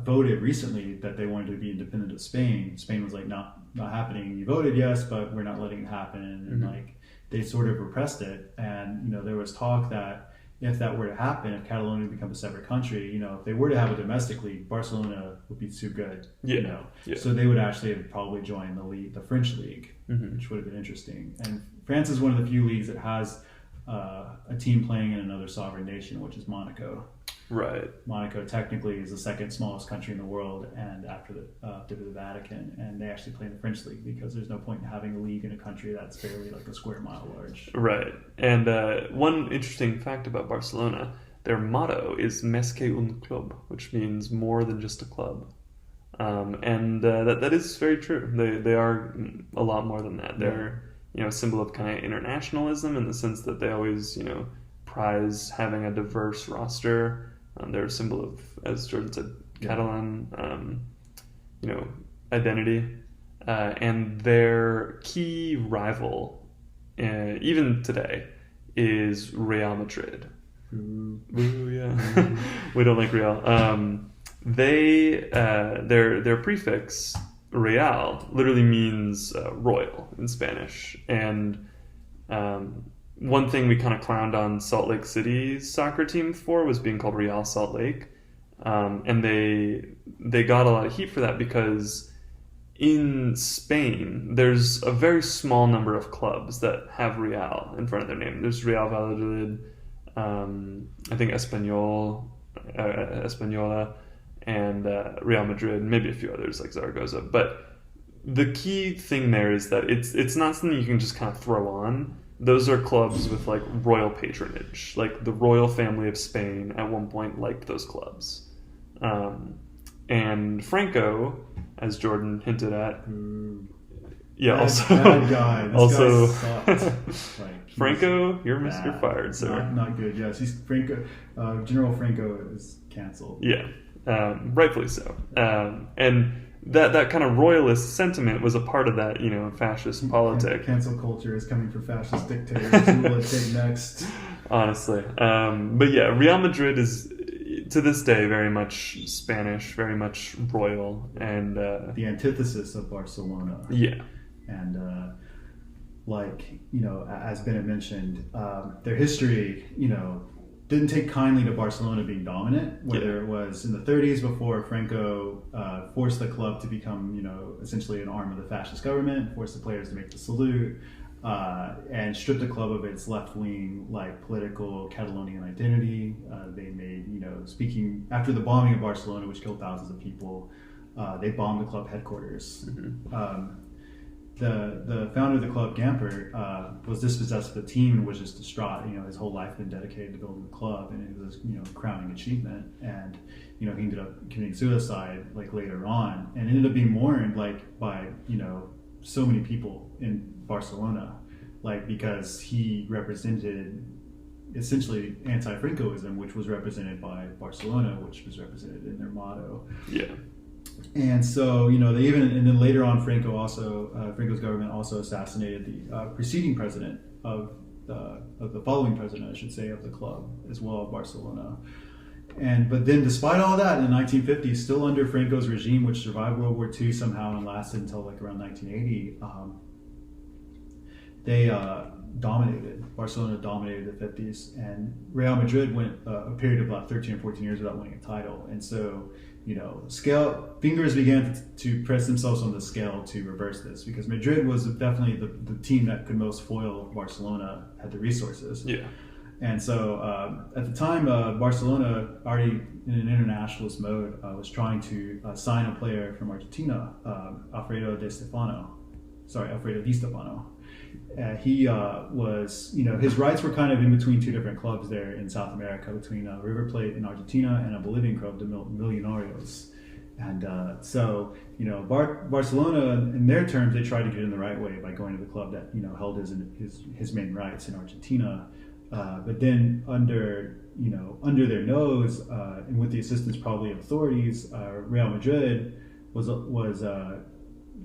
voted recently that they wanted to be independent of Spain was like, not happening. You voted yes, but we're not letting it happen. And like they sort of repressed it. And there was talk that if that were to happen, if Catalonia become a separate country, if they were to have a domestic league, Barcelona would be too good. So they would actually have probably joined the French league, which would have been interesting. And France is one of the few leagues that has a team playing in another sovereign nation, which is Monaco. Right. Monaco technically is the second smallest country in the world, and after the Vatican, and they actually play in the French league because there's no point in having a league in a country that's barely like a square mile large. Right. And one interesting fact about Barcelona, their motto is Més que un club, which means more than just a club. And that is very true. They are a lot more than that. They're a symbol of kind of internationalism in the sense that they always prize having a diverse roster. They're a symbol of, as Jordan said, Catalan identity, and their key rival, even today, is Real Madrid. Ooh, yeah. We don't like Real. Their prefix Real literally means royal in Spanish, and one thing we kind of clowned on Salt Lake City's soccer team for was being called Real Salt Lake, and they got a lot of heat for that because in Spain there's a very small number of clubs that have Real in front of their name. There's Real Valladolid, I think Española, and Real Madrid, maybe a few others like Zaragoza. But the key thing there is that it's not something you can just kind of throw on. Those are clubs with like royal patronage. Like the royal family of Spain at one point liked those clubs. And Franco, as Jordan hinted at, bad guy. This guy sucked. Franco, you're fired, sir. Not good. Yes, he's Franco. General Franco is canceled. Yeah, rightfully so. And that kind of royalist sentiment was a part of that, fascist politic. Cancel culture is coming for fascist dictators. Who will it take next? Honestly, but yeah, Real Madrid is to this day very much Spanish, very much royal, and the antithesis of Barcelona. Yeah, and as Bennett mentioned, their history, didn't take kindly to Barcelona being dominant, whether it was in the 30s before Franco forced the club to become, essentially an arm of the fascist government, forced the players to make the salute, and stripped the club of its left-wing, political Catalonian identity. They made, speaking after the bombing of Barcelona, which killed thousands of people, they bombed the club headquarters. Mm-hmm. The founder of the club, Gamper, was dispossessed of the team and was just distraught. His whole life had been dedicated to building the club, and it was a crowning achievement. And he ended up committing suicide later on, and ended up being mourned by so many people in Barcelona, because he represented essentially anti-Francoism, which was represented by Barcelona, which was represented in their motto. Yeah. And so, and then later on, Franco's government also assassinated the preceding president of the following president, I should say, of the club as well, Barcelona. But then, despite all that, in the 1950s, still under Franco's regime, which survived World War II somehow and lasted until around 1980, Barcelona dominated the 50s, and Real Madrid went a period of about 13 or 14 years without winning a title. And so, fingers began to press themselves on the scale to reverse this, because Madrid was definitely the team that could most foil Barcelona, had the resources. Yeah. And so at the time, Barcelona, already in an internationalist mode, was trying to sign a player from Argentina, Alfredo Di Stefano. He was, his rights were kind of in between two different clubs there in South America, between River Plate in Argentina and a Bolivian club, the Millonarios. And so, Barcelona, in their terms, they tried to get in the right way by going to the club that, held his main rights in Argentina. But then under their nose, and with the assistance probably of authorities, Real Madrid was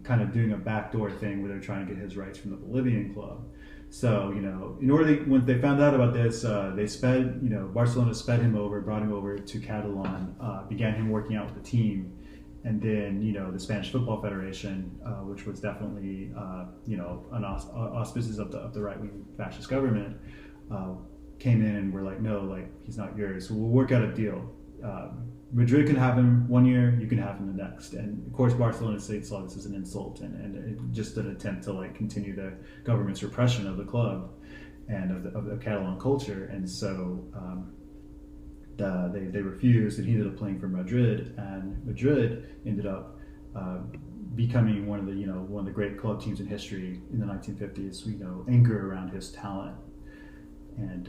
kind of doing a backdoor thing where they're trying to get his rights from the Bolivian club. So, when they found out about this, Barcelona sped him over, brought him over to Catalan, began him working out with the team. And then, the Spanish Football Federation, which was definitely, an auspices of the right-wing fascist government, came in and were like, no, he's not yours. So we'll work out a deal. Madrid can have him 1 year, you can have him the next. And of course, Barcelona State saw this as an insult and just an attempt to continue the government's repression of the club and of the Catalan culture. And so they refused, and he ended up playing for Madrid. And Madrid ended up becoming one of the great club teams in history in the 1950s. Anger around his talent. And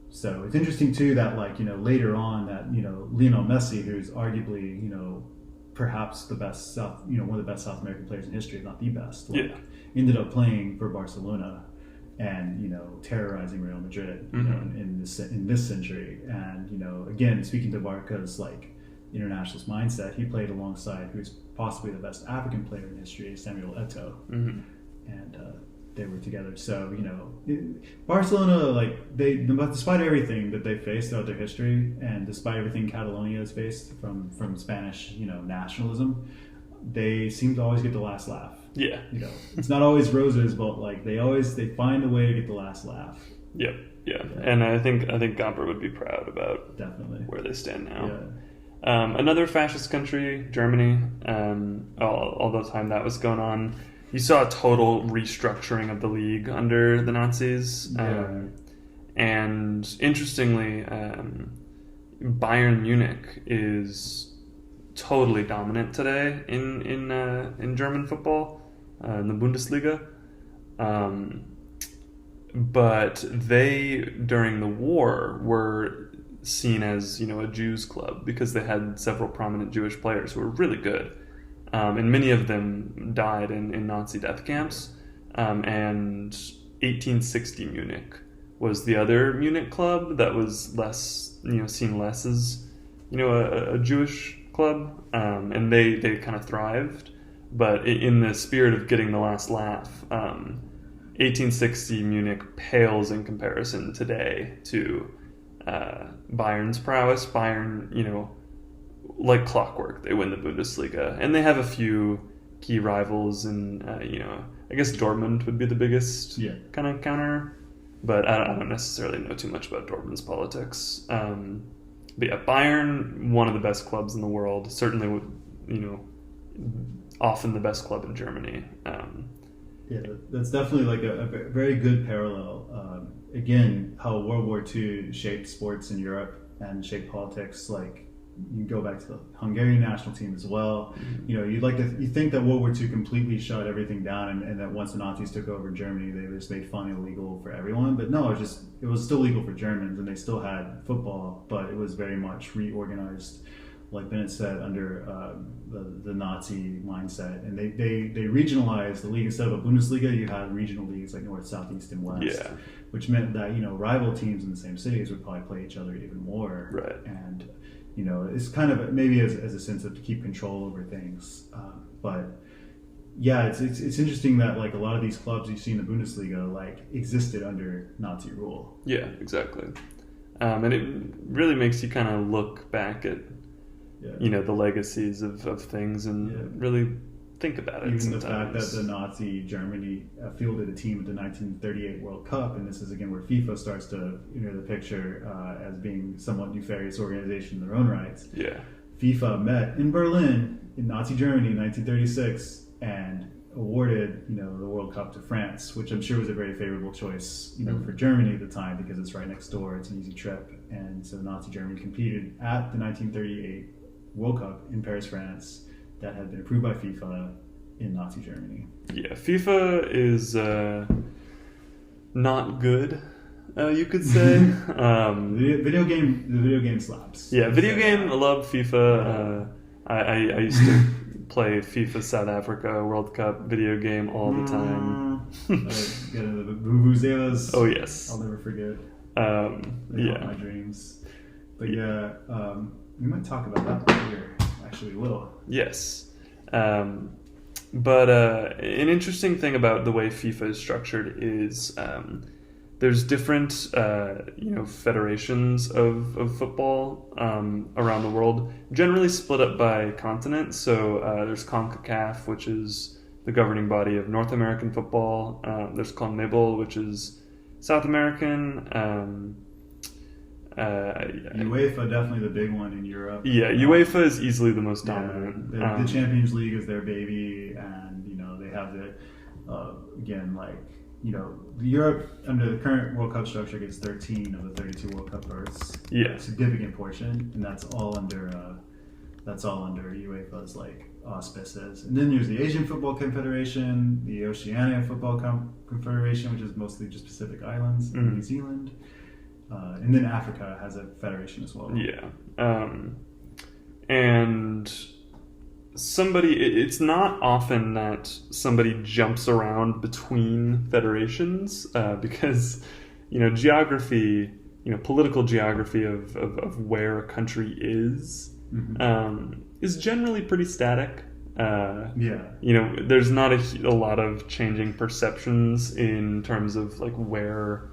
so it's interesting too that later on that Lionel Messi, who's arguably perhaps the best one of the best South American players in history, if not the best. Yeah. Ended up playing for Barcelona and terrorizing Real Madrid in this century. And again, speaking to Barca's like internationalist mindset, he played alongside who's possibly the best African player in history, Samuel Eto'o, and they were together. So Barcelona, like despite everything that they faced throughout their history, and despite everything Catalonia has faced from Spanish nationalism, they seem to always get the last laugh. Yeah. It's not always roses, but like they find a way to get the last laugh. Yep. Yeah. And I think Gomper would be proud about definitely where they stand now. Yeah. Another fascist country, Germany. All the time that was going on, you saw a total restructuring of the league under the Nazis. And interestingly, Bayern Munich is totally dominant today in German football, in the Bundesliga. But they, during the war, were seen as a Jews club because they had several prominent Jewish players who were really good, and many of them died in Nazi death camps. And 1860 Munich was the other Munich club that was less seen less as a Jewish club, and they kind of thrived. But in the spirit of getting the last laugh, 1860 Munich pales in comparison today to Bayern's prowess. Bayern, like clockwork, they win the Bundesliga, and they have a few key rivals, and I guess Dortmund would be the biggest kind of counter, but I don't necessarily know too much about Dortmund's politics. But yeah, Bayern, one of the best clubs in the world, certainly, often the best club in Germany. Yeah, that's definitely like a very good parallel. Again, how World War II shaped sports in Europe and shaped politics. Like you can go back to the Hungarian national team as well. You think that World War II completely shut everything down, and that once the Nazis took over Germany, they just made fun illegal for everyone. But no, it was still legal for Germans, and they still had football, but it was very much reorganized, like Bennett said, under the Nazi mindset. And they regionalized the league. Instead of a Bundesliga, you had regional leagues like North, South, East, and West, which meant that rival teams in the same cities would probably play each other even more. Right. And it's kind of maybe as a sense of to keep control over things. But yeah, it's interesting that like a lot of these clubs you see in the Bundesliga like existed under Nazi rule. Yeah, exactly. And it really makes you kind of look back at the legacies of things and really think about it. Even sometimes. The fact that the Nazi Germany fielded a team at the 1938 World Cup, and this is again where FIFA starts to enter the picture as being somewhat nefarious organization in their own rights. Yeah. FIFA met in Berlin in Nazi Germany in 1936 and awarded the World Cup to France, which I'm sure was a very favorable choice for Germany at the time because it's right next door, it's an easy trip, and so Nazi Germany competed at the 1938 World Cup in Paris, France, that had been approved by FIFA in Nazi Germany. Yeah, FIFA is not good, you could say. The video game slaps. Yeah, video game. I love FIFA. I used to play FIFA South Africa World Cup video game all the time. The vuvuzelas. Oh yes, I'll never forget. My dreams. But we might talk about that later. Actually, we will. Yes. But an interesting thing about the way FIFA is structured is there's different federations of football around the world, generally split up by continent. So there's CONCACAF, which is the governing body of North American football. There's CONMEBOL, which is South American. UEFA, definitely the big one in Europe. Yeah, UEFA is easily the most dominant. The Champions League is their baby, and they have the Europe under the current World Cup structure gets 13 of the 32 World Cup berths. Yeah, a significant portion, and that's all under UEFA's like auspices. And then there's the Asian Football Confederation, the Oceania Football Confederation, which is mostly just Pacific Islands, and New Zealand. And then Africa has a federation as well. Yeah. And it's not often that somebody jumps around between federations because, geography, political geography of where a country is generally pretty static. There's not a lot of changing perceptions in terms of like where,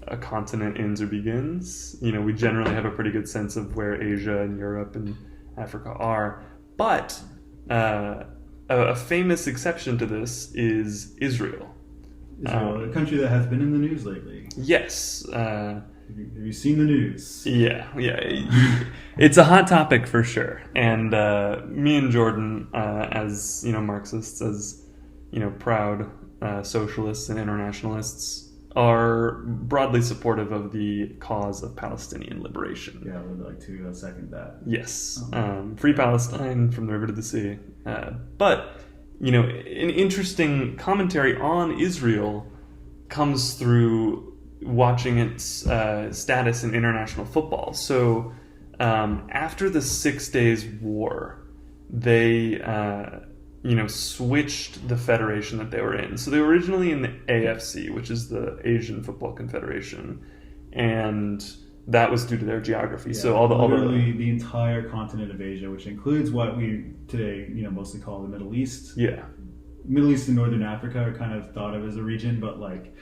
a continent ends or begins. We generally have a pretty good sense of where Asia and Europe and Africa are. But a famous exception to this is Israel. Israel, a country that has been in the news lately. Yes. Have you seen the news? Yeah. It's a hot topic for sure. And me and Jordan, as Marxists, as proud socialists and internationalists, are broadly supportive of the cause of Palestinian liberation. Yeah, I would like to second that. Yes. Free Palestine from the river to the sea. But, an interesting commentary on Israel comes through watching its status in international football. So, after the 6 Days War, they switched the federation that they were in. So they were originally in the AFC, which is the Asian Football Confederation, and that was due to their geography. Yeah, so literally the entire continent of Asia, which includes what we today mostly call the Middle East. Yeah, Middle East and Northern Africa are kind of thought of as a region, but like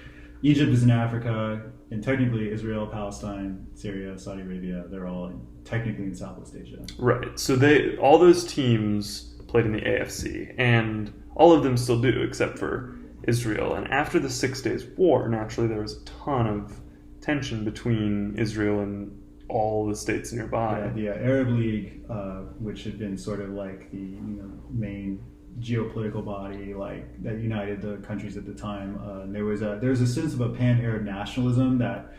Egypt is in Africa, and technically Israel, Palestine, Syria, Saudi Arabia, they're all technically in Southwest Asia. Right. So all those teams played in the AFC, and all of them still do, except for Israel. And after the 6 Days War, naturally there was a ton of tension between Israel and all the states nearby. Yeah, the Arab League, which had been sort of like the main geopolitical body like that united the countries at the time. There was a sense of a pan-Arab nationalism that.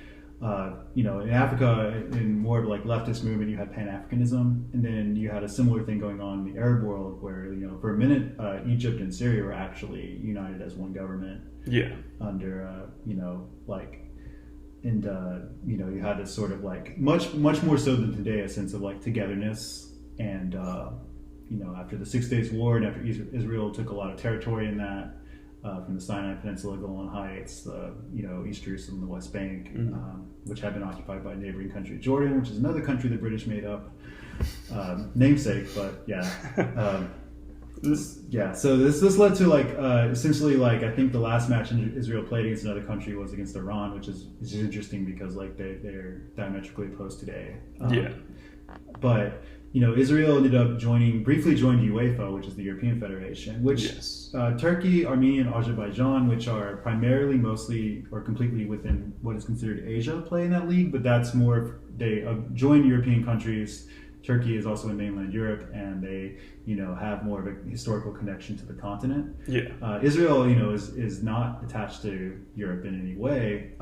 In Africa, in more of like leftist movement, you had Pan-Africanism, and then you had a similar thing going on in the Arab world, where for a minute, Egypt and Syria were actually united as one government. Yeah. Under you had this sort of like much more so than today, a sense of like togetherness, and after the 6 Days War and after Israel took a lot of territory in that. From the Sinai Peninsula, Golan Heights, East Jerusalem, the West Bank, which had been occupied by a neighboring country, Jordan, which is another country the British made up, namesake, but yeah. So this led to essentially I think the last match Israel played against another country was against Iran, which is interesting because they're diametrically opposed today. But Israel ended up briefly joined UEFA, which is the European Federation, which Turkey, Armenia, and Azerbaijan, which are primarily, mostly, or completely within what is considered Asia, play in that league. But that's more, they joined European countries. Turkey is also in mainland Europe, and they, have more of a historical connection to the continent. Yeah. Israel, is not attached to Europe in any way,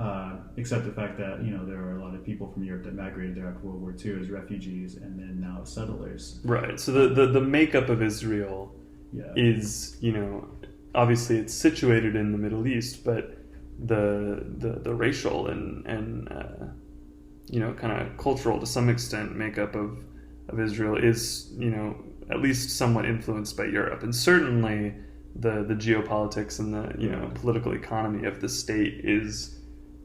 except the fact that, there are a lot of people from Europe that migrated there after World War II as refugees and then now as settlers. Right. So the makeup of Israel is, obviously it's situated in the Middle East, but the racial and kind of cultural, to some extent, makeup of Israel is, at least somewhat influenced by Europe, and certainly the geopolitics and the political economy of the state is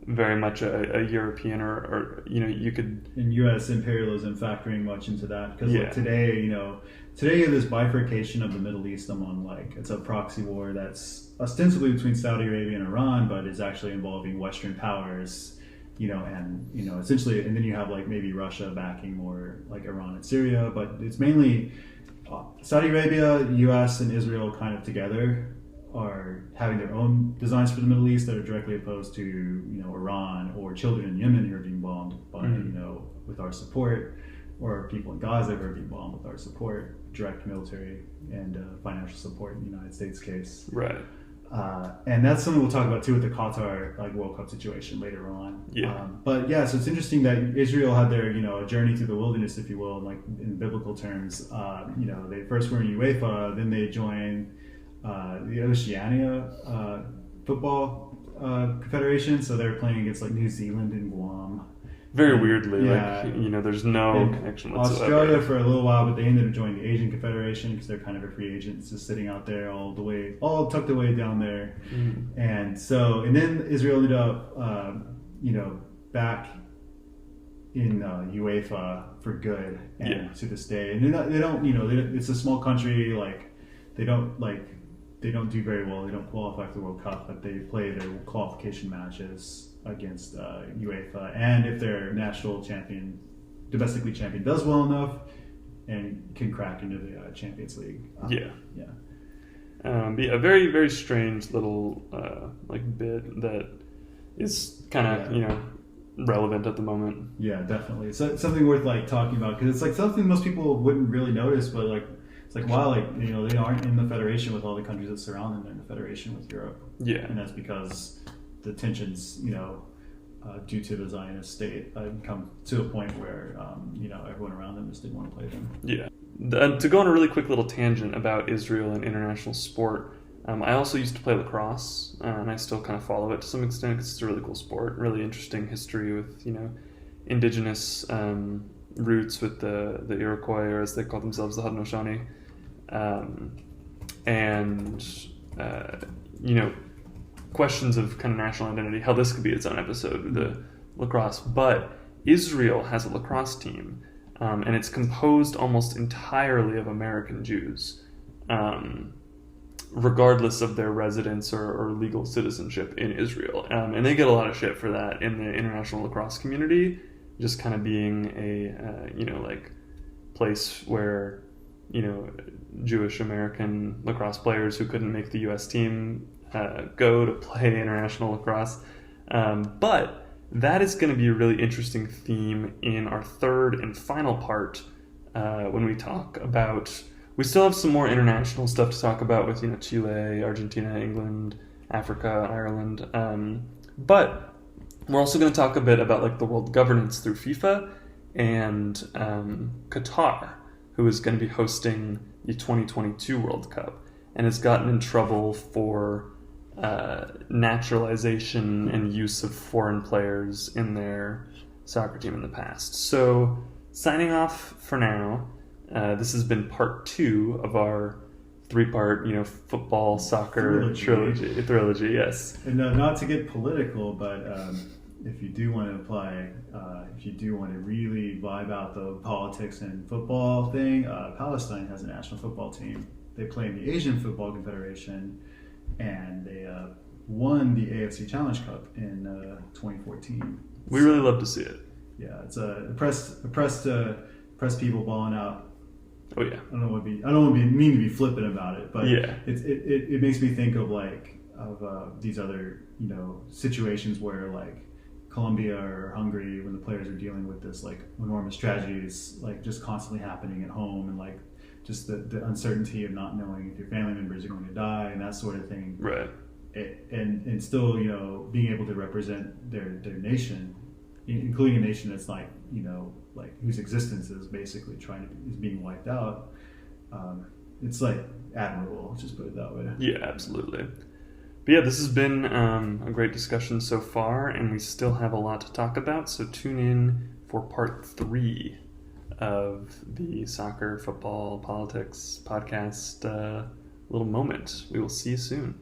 very much a European or you could, and U.S. imperialism factoring much into that, because today you have this bifurcation of the Middle East among it's a proxy war that's ostensibly between Saudi Arabia and Iran, but is actually involving Western powers. Essentially, and then you have maybe Russia backing more Iran and Syria, but it's mainly Saudi Arabia, U.S., and Israel kind of together are having their own designs for the Middle East that are directly opposed to Iran or children in Yemen who are being bombed by with our support, or people in Gaza who are being bombed with our support, direct military and financial support in the United States case. Right. And that's something we'll talk about too with the Qatar World Cup situation later on. So it's interesting that Israel had their a journey through the wilderness, if you will, in biblical terms. They first were in UEFA, then they joined the Oceania Football Confederation. So they were playing against New Zealand and Guam, very weirdly, Yeah. like, you know, there's no And connection whatsoever. Australia for a little while, but they ended up joining the Asian Confederation because they're kind of a free agent, just sitting out there all tucked away down there. And then Israel ended up, back in UEFA for good, and to this day. And it's a small country, like they don't do very well. They don't qualify for the World Cup, but they play their qualification matches against UEFA. And if their national champion, domestically champion, does well enough and can crack into the Champions League. But a very, very strange little bit that is kind of relevant at the moment. Yeah, definitely. So it's something worth talking about, because it's something most people wouldn't really notice, but it's wow, they aren't in the federation with all the countries that surround them. They're in the federation with Europe. Yeah, and that's because the tensions, due to the Zionist state, come to a point where everyone around them just didn't want to play them. Yeah. To go on a really quick little tangent about Israel and international sport, I also used to play lacrosse, and I still kind of follow it to some extent because it's a really cool sport, really interesting history with, indigenous roots with the Iroquois, or as they call themselves, the Haudenosaunee, questions of kind of national identity, how this could be its own episode with the lacrosse. But Israel has a lacrosse team, and it's composed almost entirely of American Jews, regardless of their residence or legal citizenship in Israel. And they get a lot of shit for that in the international lacrosse community, just kind of being a, place where, Jewish American lacrosse players who couldn't make the U.S. team go to play international lacrosse. But that is going to be a really interesting theme in our third and final part when we talk about... We still have some more international stuff to talk about with, Chile, Argentina, England, Africa, Ireland. But we're also going to talk a bit about the world governance through FIFA and Qatar, who is going to be hosting the 2022 World Cup and has gotten in trouble for naturalization and use of foreign players in their soccer team in the past. So, signing off for now. This has been part 2 of our 3-part, football, soccer trilogy, yes. And not to get political, but if you do want to really vibe out the politics and football thing, Palestine has a national football team. They play in the Asian Football Confederation, and they won the AFC Challenge Cup in 2014. We really love to see it. Yeah, it's press people balling out. Oh yeah. I don't want to be flippant about it, but yeah, it makes me think of these other situations where Colombia or Hungary, when the players are dealing with this enormous tragedies just constantly happening at home, and just the uncertainty of not knowing if your family members are going to die and that sort of thing. Right. And still being able to represent their nation, including a nation that's whose existence is basically is being wiped out. It's admirable, let's just put it that way. Yeah, absolutely. But yeah, this has been a great discussion so far, and we still have a lot to talk about, so tune in for part 3 of the Soccer, Football, Politics podcast little moment. We will see you soon.